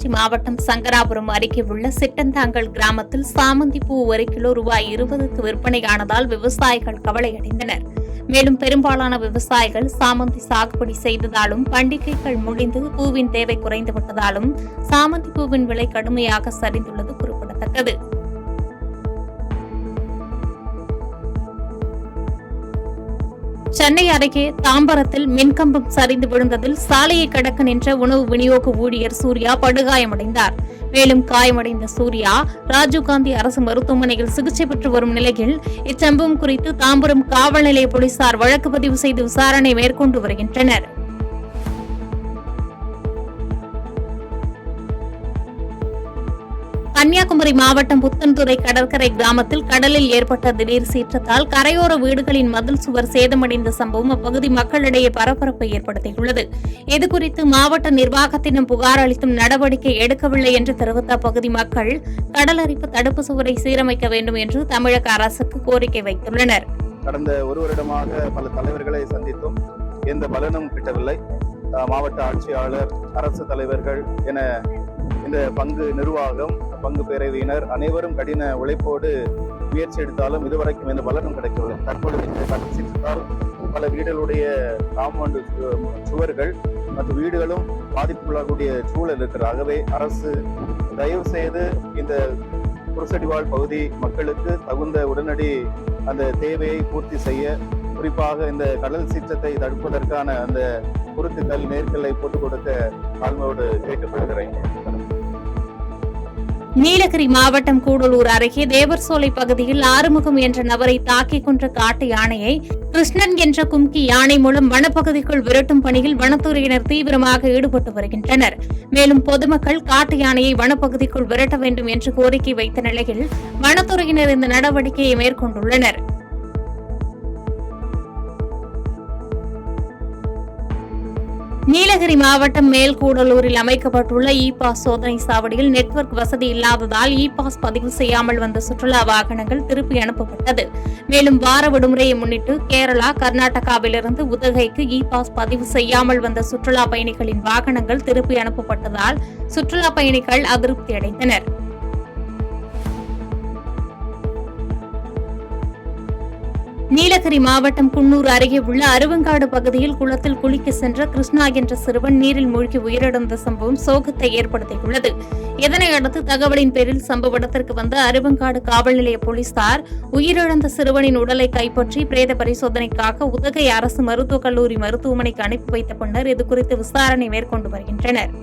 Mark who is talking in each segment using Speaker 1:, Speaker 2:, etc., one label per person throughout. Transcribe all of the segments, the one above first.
Speaker 1: கள்ளக்குறிச்சி மாவட்டம் சங்கராபுரம் அருகே உள்ள சிட்டந்தாங்கல் கிராமத்தில் சாமந்தி பூ ஒரு கிலோ ரூபாய் 20க்கு விற்பனையானதால் விவசாயிகள் கவலையடைந்தனர். மேலும் பெரும்பாலான விவசாயிகள் சாமந்தி சாகுபடி செய்ததாலும் பண்டிகைகள் முடிந்து பூவின் தேவை குறைந்துவிட்டதாலும் சாமந்தி பூவின் விலை கடுமையாக சரிந்துள்ளது குறிப்பிடத்தக்கது. சென்னை அருகே தாம்பரத்தில் மின்கம்பம் சரிந்து விழுந்ததில் சாலையை கடக்க நின்ற உணவு விநியோக ஊழியர் சூர்யா படுகாயமடைந்தார். மேலும் காயமடைந்த சூர்யா ராஜீவ்காந்தி அரசு மருத்துவமனையில் சிகிச்சை பெற்று வரும் நிலையில் இச்சம்பவம் குறித்து தாம்பரம் காவல் நிலைய போலீசார் வழக்கு பதிவு செய்து விசாரணை மேற்கொண்டு வருகின்றனர். கன்னியாகுமரி மாவட்டம் புத்தன்துறை கடற்கரை கிராமத்தில் கடலில் ஏற்பட்ட திடீர் சீற்றத்தால் கரையோர வீடுகளின் மதில் சுவர் சேதமடைந்த சம்பவம் அப்பகுதி மக்களிடையே பரபரப்பை ஏற்படுத்தியுள்ளது. இதுகுறித்து மாவட்ட நிர்வாகத்திடம் புகார் அளித்தும் நடவடிக்கை எடுக்கவில்லை என்று தெரிவித்த அப்பகுதி மக்கள் கடலரிப்பு தடுப்பு சுவரை சீரமைக்க வேண்டும் என்று தமிழக அரசுக்கு கோரிக்கை வைத்துள்ளனர்.
Speaker 2: கடந்த ஒரு வருடமாக பல தலைவர்களை சந்தித்தும் எந்த பலனும் கிட்டவில்லை. மாவட்ட ஆட்சியாளர், அரசு தலைவர்கள் என இந்த பங்கு நிர்வாகம், பங்கு பேரவையினர் அனைவரும் கடின உழைப்போடு முயற்சி எடுத்தாலும் இதுவரைக்கும் எந்த பலனும் கிடைக்கவில்லை. தற்பொழுது கடல் சீற்றத்தால் பல வீடுகளுடைய காம்பவுண்டு சுவர்கள் மற்றும் வீடுகளும் பாதிப்புக்குள்ளாகக்கூடிய சூழல் இருக்கிறது. ஆகவே அரசு தயவு செய்து இந்த குருசடிவாழ் பகுதி மக்களுக்கு தகுந்த உடனடி அந்த தேவையை பூர்த்தி செய்ய, குறிப்பாக இந்த கடல் சீற்றத்தை தடுப்பதற்கான அந்த குறுக்குகள், நேர்களை போட்டுக் கொடுக்க தாழ்மையோடு கேட்டுக்கொள்கிறேன்.
Speaker 1: நீலகிரி மாவட்டம் கூடலூர் அருகே தேவர்சோலை பகுதியில் ஆறுமுகம் என்ற நபரை தாக்கிக் கொன்ற காட்டு யானையை கிருஷ்ணன் என்ற கும்கி யானை மூலம் வனப்பகுதிக்குள் விரட்டும் பணியில் வனத்துறையினர் தீவிரமாக ஈடுபட்டு வருகின்றனர். மேலும் பொதுமக்கள் காட்டு யானையை வனப்பகுதிக்குள் விரட்ட வேண்டும் என்று கோரிக்கை வைத்த நிலையில் வனத்துறையினர் இந்த நடவடிக்கையை மேற்கொண்டுள்ளனர். நீலகிரி மாவட்டம் மேல்கூடலூரில் அமைக்கப்பட்டுள்ள இ-பாஸ் சோதனை சாவடியில் நெட்வொர்க் வசதி இல்லாததால் இ-பாஸ் பதிவு செய்யாமல் வந்த சுற்றுலா வாகனங்கள் திருப்பி அனுப்பப்பட்டது. மேலும் வார விடுமுறையை முன்னிட்டு கேரளா, கர்நாடகாவிலிருந்து உதகைக்கு இ-பாஸ் பதிவு செய்யாமல் வந்த சுற்றுலா பயணிகளின் வாகனங்கள் திருப்பி அனுப்பப்பட்டதால் சுற்றுலா பயணிகள் அதிருப்தி அடைந்தனர். நீலகிரி மாவட்டம் குன்னூர் அருகே உள்ள அருவங்காடு பகுதியில் குளத்தில் குளிக்க சென்ற கிருஷ்ணா என்ற சிறுவன் நீரில் மூழ்கி உயிரிழந்த சம்பவம் சோகத்தை ஏற்படுத்தியுள்ளது. இதனையடுத்து தகவலின் பேரில் சம்பவ இடத்திற்கு வந்த அருவங்காடு காவல் நிலைய போலீசார் உயிரிழந்த சிறுவனின் உடலை கைப்பற்றி பிரேத பரிசோதனைக்காக உதகை அரசு மருத்துவக் கல்லூரி மருத்துவமனைக்கு அனுப்பி வைத்த பின்னர் இதுகுறித்து விசாரணை மேற்கொண்டு வருகின்றனர்.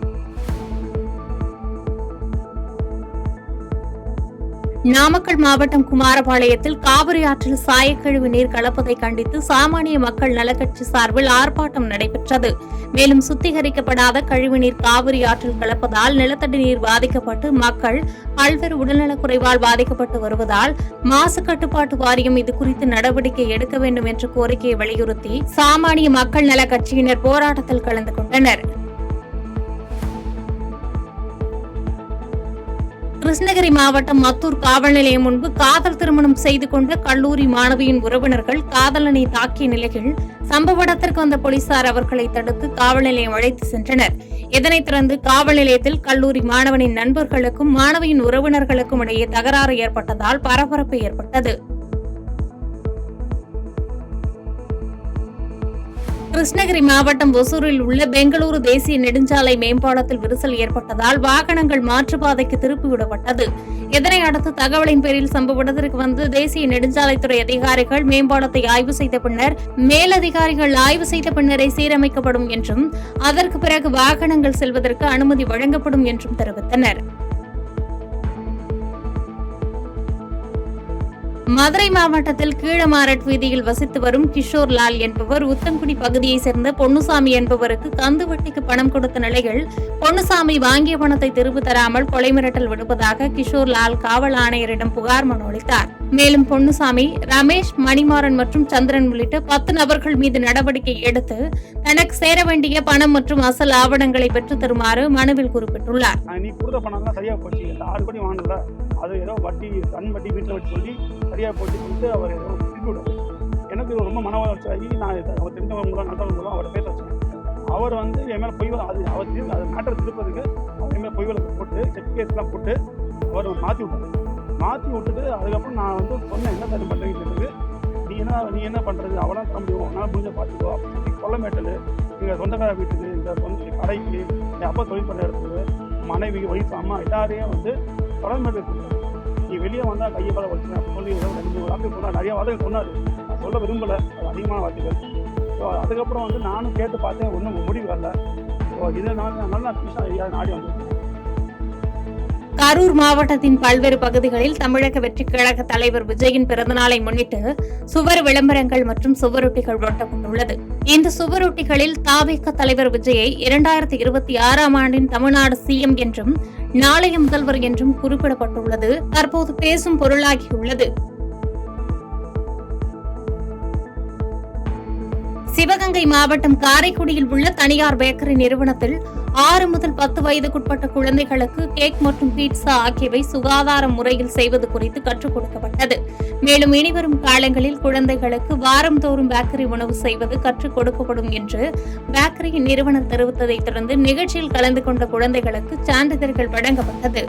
Speaker 1: நாமக்கல் மாவட்டம் குமாரபாளையத்தில் காவிரி ஆற்றில் சாயக்கழிவு நீர் கலப்பதை கண்டித்து சாமானிய மக்கள் நலக்கட்சி சார்பில் ஆர்ப்பாட்டம் நடைபெற்றது. மேலும் சுத்திகரிக்கப்படாத கழிவுநீர் காவிரி ஆற்றில் கலப்பதால் நிலத்தடி நீர் பாதிக்கப்பட்டு மக்கள் பல்வேறு உடல்நலக்குறைவால் பாதிக்கப்பட்டு வருவதால் மாசு கட்டுப்பாட்டு வாரியம் இதுகுறித்து நடவடிக்கை எடுக்க வேண்டும் என்ற கோரிக்கையை வலியுறுத்தி சாமானிய மக்கள் நல கட்சியினர் போராட்டத்தில் கலந்து கொண்டனர். கிருஷ்ணகிரி மாவட்டம் மத்தூர் காவல் நிலையம் முன்பு காதல் திருமணம் செய்து கொண்ட கல்லூரி மாணவியின் உறவினர்கள் காதலனை தாக்கிய நிலையில் சம்பவ இடத்திற்கு வந்த போலீசார் அவர்களை தடுத்து காவல் நிலையம் அழைத்து சென்றனர். இதனைத் தொடர்ந்து காவல் நிலையத்தில் கல்லூரி மாணவனின் நண்பர்களுக்கும் மாணவியின் உறவினர்களுக்கும் இடையே தகராறு ஏற்பட்டதால் பரபரப்பு ஏற்பட்டது. கிருஷ்ணகிரி மாவட்டம் ஒசூரில் உள்ள பெங்களூரு தேசிய நெடுஞ்சாலை மேம்பாலத்தில் விரிசல் ஏற்பட்டதால் வாகனங்கள் மாற்றுப்பாதைக்கு திருப்பிவிடப்பட்டது. இதனையடுத்து தகவலின் பேரில் சம்பவ இடத்திற்கு வந்து தேசிய நெடுஞ்சாலைத்துறை அதிகாரிகள் மேம்பாலத்தை ஆய்வு செய்த பின்னர் மேலதிகாரிகள் ஆய்வு செய்த பின்னரே சீரமைக்கப்படும் என்றும் அதற்கு பிறகு வாகனங்கள் செல்வதற்கு அனுமதி வழங்கப்படும் என்றும் தெரிவித்தனர். மதுரை மாவட்டத்தில் கீழமாரட் வீதியில் வசித்து வரும் கிஷோர் லால் என்பவர் உத்தங்குடி பகுதியைச் சேர்ந்த பொன்னுசாமி என்பவருக்கு கந்து வட்டிக்கு பணம் கொடுத்த நிலையில் பொன்னுசாமி வாங்கிய பணத்தை திரும்பி தராமல் கொலை மிரட்டல் விடுப்பதாக கிஷோர் லால் காவல் ஆணையரிடம் புகார் மனு அளித்தார். மேலும் பொன்னுசாமி, ரமேஷ், மணிமாறன் மற்றும் சந்திரன் உள்ளிட்ட 10 நபர்கள் மீது நடவடிக்கை எடுத்து தனக்கு சேர வேண்டிய பணம் மற்றும் அசல் ஆவணங்களை பெற்றுத் தருமாறு மனுவில் குறிப்பிட்டுள்ளார்.
Speaker 3: அது ஏதோ வட்டி கண் வட்டி வீட்டில் வச்சு சொல்லி சரியாக போட்டு சொல்லிட்டு அவர் ஏதோ திருப்பி விடுறாரு. எனக்கு ரொம்ப மன வளர்ச்சி ஆகி நான் அவர் தெரிஞ்சவங்க மூலம் நல்லவங்க மூலம் அவரை பேச வச்சேன். அவர் வந்து என் மேலே பொய் அது மேட்டர் திருப்பதுக்கு அவர் என் மேலே பொய் வழக்கு போட்டு செக் கேஸ்லாம் போட்டு அவர் மாற்றி விட்டுட்டு அதுக்கப்புறம் நான் வந்து சொன்னேன் என்ன தரம் பண்ணுறீங்க, நீ என்ன பண்ணுறது அவளாம் தர முடியும், அவனால் முடிஞ்ச பார்த்துக்கோ அப்படின்னு சொல்லி கொல்லமேட்டல் எங்கள் சொந்தக்கார வீட்டுக்கு இந்த சொந்த கடைக்கு என் அப்பா தொழில் பண்ணுற இடத்துக்கு மனைவி வயசு அம்மா எல்லாரையும் வந்து கொல்லமேட்டல் கொடுத்தாரு. நீ வெளியே வந்தால் கையை காலை வச்சுருக்கேன் அப்படின்னு சொல்லி 2 வார்த்தை சொன்னார். நிறைய வார்த்தைகள் சொன்னார், நான் சொல்ல விரும்பலை, அது அதிகமான வார்த்தைகள். ஸோ அதுக்கப்புறம் வந்து நானும் கேட்டு பார்த்தேன், ஒன்றும் முடிவு வரல. ஸோ இதனால நான் கிருஷ்ணா நாடி வந்திருக்கேன்.
Speaker 1: கரூர் மாவட்டத்தின் பல்வேறு பகுதிகளில் தமிழக வெற்றிக் கழக தலைவர் விஜயின் பிறந்தநாளை முன்னிட்டு சுவர் விளம்பரங்கள் மற்றும் சுவரொட்டிகள் ஒட்டப்பட்டுள்ளது. இந்த சுவரொட்டிகளில் தவிக தலைவர் விஜயை 2026ஆம் ஆண்டின் தமிழ்நாடு சிஎம் என்றும் நாளைய முதல்வர் என்றும் குறிப்பிடப்பட்டுள்ளது தற்போது பேசும் பொருளாகியுள்ளது. சிவகங்கை மாவட்டம் காரைக்குடியில் உள்ள தனியார் பேக்கரி நிறுவனத்தில் 6 முதல் 10 வயதுக்குட்பட்ட குழந்தைகளுக்கு கேக் மற்றும் பீட்சா ஆகியவை சுகாதார முறையில் செய்வது குறித்து கற்றுக் கொடுக்கப்பட்டது. மேலும் இனிவரும் காலங்களில் குழந்தைகளுக்கு வாரந்தோறும் பேக்கரி உணவு செய்வது கற்றுக் கொடுக்கப்படும் என்று பேக்கரி நிறுவனம் தெரிவித்ததைத் தொடர்ந்து நிகழ்ச்சியில் கலந்து கொண்ட குழந்தைகளுக்கு சான்றிதழ்கள் வழங்கப்பட்டது.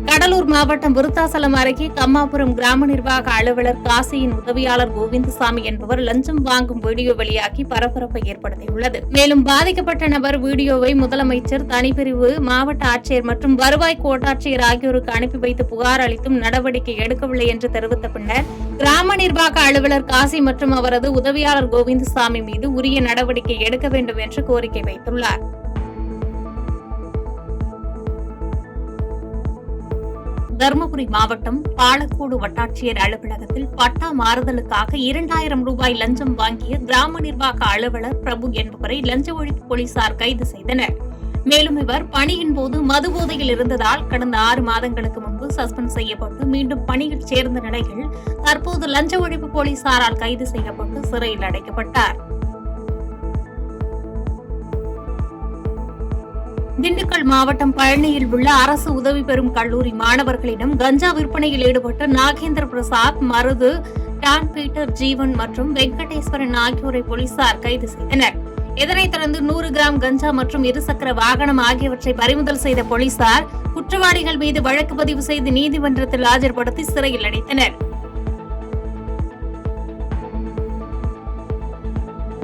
Speaker 1: கடலூர் மாவட்டம் விருத்தாசலம் அருகே கம்மாபுரம் கிராம நிர்வாக அலுவலர் காசியின் உதவியாளர் கோவிந்தசாமி என்பவர் லஞ்சம் வாங்கும் வீடியோ வெளியாகி பரபரப்பை ஏற்படுத்தியுள்ளது. மேலும் பாதிக்கப்பட்ட நபர் வீடியோவை முதலமைச்சர், தனிப்பிரிவு, மாவட்ட ஆட்சியர் மற்றும் வருவாய் கோட்டாட்சியர் ஆகியோருக்கு அனுப்பி வைத்து புகார் அளித்தும் நடவடிக்கை எடுக்கவில்லை என்று தெரிவித்த பின்னர் கிராம நிர்வாக அலுவலர் காசி மற்றும் அவரது உதவியாளர் கோவிந்தசாமி மீது உரிய நடவடிக்கை எடுக்க வேண்டும் என்று கோரிக்கை வைத்துள்ளார். தருமபுரி மாவட்டம் பாலக்கோடு வட்டாட்சியர் அலுவலகத்தில் பட்டா மாறுதலுக்காக 2000 ரூபாய் லஞ்சம் வாங்கிய கிராம நிர்வாக அலுவலர் பிரபு என்பவரை லஞ்ச ஒழிப்பு போலீசார் கைது செய்தனர். மேலும் இவர் பணியின் போது மதுபோதையில் இருந்ததால் கடந்த 6 மாதங்களுக்கு முன்பு சஸ்பெண்ட் செய்யப்பட்டு மீண்டும் பணியில் சேர்ந்த நிலையில் தற்போது லஞ்ச ஒழிப்பு போலீசாரால் கைது செய்யப்பட்டு சிறையில் அடைக்கப்பட்டார். திண்டுக்கல் மாவட்டம் பழனியில் உள்ள அரசு உதவி பெறும் கல்லூரி மாணவர்களிடம் கஞ்சா விற்பனையில் ஈடுபட்ட நாகேந்திர பிரசாத், மருது, டான் பீட்டர், ஜீவன் மற்றும் வெங்கடேஸ்வரன் ஆகியோரை போலீசார் கைது செய்தனர். இதனைத் தொடர்ந்து 100 கிராம் கஞ்சா மற்றும் இருசக்கர வாகனம் ஆகியவற்றை பறிமுதல் செய்த போலீசார் குற்றவாளிகள் மீது வழக்கு பதிவு செய்து நீதிமன்றத்தில் ஆஜர்படுத்தி சிறையில் அடைத்தனர்.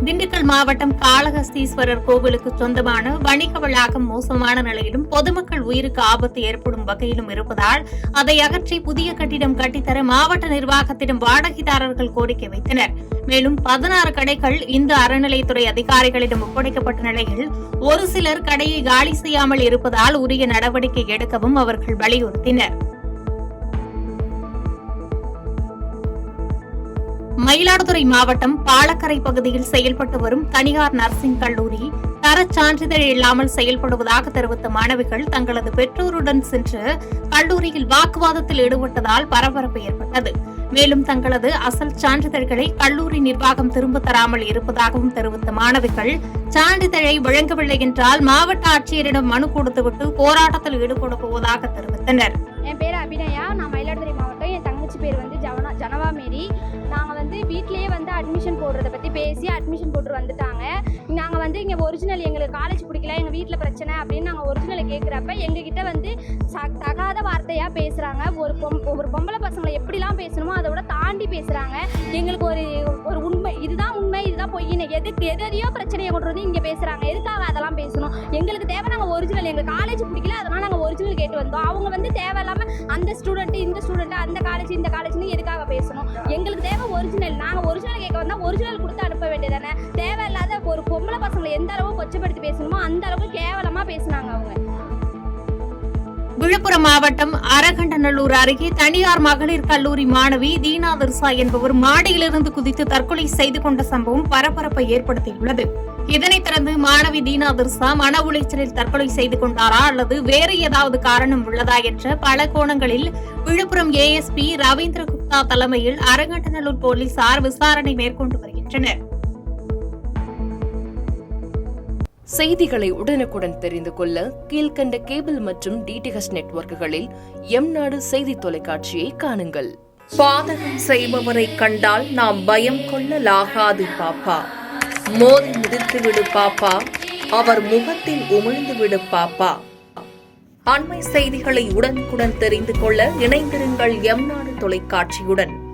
Speaker 1: திண்டுக்கல் மாவட்டம் காளஹஸ்தீஸ்வரர் கோவிலுக்கு சொந்தமான வணிக வளாகம் மோசமான நிலையிலும் பொதுமக்கள் உயிருக்கு ஆபத்து ஏற்படும் வகையிலும் இருப்பதால் அதை அகற்றி புதிய கட்டிடம் கட்டித்தர மாவட்ட நிர்வாகத்திடம் வாடகைதாரர்கள் கோரிக்கை வைத்தனர். மேலும் 16 கடைகள் இந்து அறநிலையத்துறை அதிகாரிகளிடம் ஒப்படைக்கப்பட்ட நிலையில் ஒரு சிலர் கடையை காலி செய்யாமல் இருப்பதால் உரிய நடவடிக்கை எடுக்கவும் அவர்கள் வலியுறுத்தினர். மயிலாடுதுறை மாவட்டம் பாலக்கரை பகுதியில் செயல்பட்டு வரும் தனியார் நர்சிங் கல்லூரி தரச் சான்றிதழ் இல்லாமல் செயல்படுவதாக தெரிவித்த மாணவிகள் தங்களது பெற்றோருடன் சென்று கல்லூரியில் வாக்குவாதத்தில் ஈடுபட்டதால் பரபரப்பு ஏற்பட்டது. மேலும் தங்களது அசல் சான்றிதழ்களை கல்லூரி நிர்வாகம் திரும்ப தராமல் இருப்பதாகவும் தெரிவித்த மாணவிகள் சான்றிதழை வழங்கவில்லை என்றால் மாவட்ட ஆட்சியரிடம் மனு கொடுத்துவிட்டு போராட்டத்தில் ஈடுபட போவதாக தெரிவித்தனர்.
Speaker 4: என் பேர் அபிநயா, நான் மயிலாடுதுறை மாவட்டம். என் தங்கச்சி பேர் வந்து ஜனவா மேரி. நாங்கள் வந்து வீட்லேயே வந்து அட்மிஷன் போடுறத பற்றி பேசி அட்மிஷன் போட்டு வந்துட்டாங்க. நாங்கள் வந்து இங்கே ஒரிஜினல் எங்களுக்கு காலேஜ் பிடிக்கல, எங்கள் வீட்டில் பிரச்சனை அப்படின்னு நாங்கள் ஒரிஜினலை கேட்குறப்ப எங்ககிட்ட வந்து தகாத வார்த்தையாக பேசுகிறாங்க. ஒரு பொம்பளை பசங்களை எப்படிலாம் பேசணுமோ அதை விட தாண்டி பேசுகிறாங்க. எங்களுக்கு ஒரு உண்மை, இதுதான் உண்மை, இதுதான் பொய்ன்னு எதையோ பிரச்சனையை கொண்டு வந்து இங்கே பேசுகிறாங்க. எதுக்காக அதெல்லாம் பேசணும்? எங்களுக்கு தேவை நாங்கள் ஒரிஜினல், எங்களுக்கு காலேஜ் பிடிக்கல அதனால் நாங்கள் ஒரிஜினல் கேட்டு வந்தோம். அவங்க வந்து தேவையில்லாமல் அந்த ஸ்டூடெண்ட்டு இந்த ஸ்டூடெண்ட்டு அந்த காலேஜ் இந்த காலேஜ்னு எதுக்காக பேசணும்? எங்களுக்கு தேவை ஒரிஜினல். நாங்கள் ஒரிஜினல் கேட்க வந்தால் ஒரிஜினல் கொடுத்து அனுப்ப வேண்டியதானே. தேவையில்லாத ஒரு பொம்பளை பசங்களை எந்த அளவு கொச்சப்படுத்தி பேசணுமோ அந்த அளவுக்கு கேவலமாக பேசினாங்க அவங்க.
Speaker 1: விழுப்புரம் மாவட்டம் அரகண்டநல்லூர் அருகே தனியார் மகளிர் கல்லூரி மாணவி தீனா திர்சா என்பவர் மாடியிலிருந்து குதித்து தற்கொலை செய்து கொண்ட சம்பவம் பரபரப்பை ஏற்படுத்தியுள்ளது. இதனைத் தொடர்ந்து மாணவி தீனா திர்சா மன உளைச்சலில் தற்கொலை செய்து கொண்டாரா அல்லது வேறு ஏதாவது காரணம் உள்ளதா என்ற பல கோணங்களில் விழுப்புரம் ASP ரவீந்திர குப்தா தலைமையில் அரகண்டநல்லூர் போலீசார் விசாரணை மேற்கொண்டு வருகின்றனர்.
Speaker 5: செய்திகளை உடனுக்குடன் தெரிந்து கொள்ள கீழ்கண்ட கேபிள் மற்றும் DTH நெட்வொர்க்குகளில் எம் நாடு செய்தி தொலைக்காட்சியை காணுங்கள். பாதகம் செய்பவரை கண்டால் நாம் பயம் கொள்ளலாகாது பாப்பா. மோதி மிதித்து விடு பாப்பா, அவர் முகத்தில் உமிழ்ந்து விடு பாப்பா. அண்மை செய்திகளை உடனுக்குடன் தெரிந்து கொள்ள இணைந்திருங்கள் எம் நாடு தொலைக்காட்சியுடன்.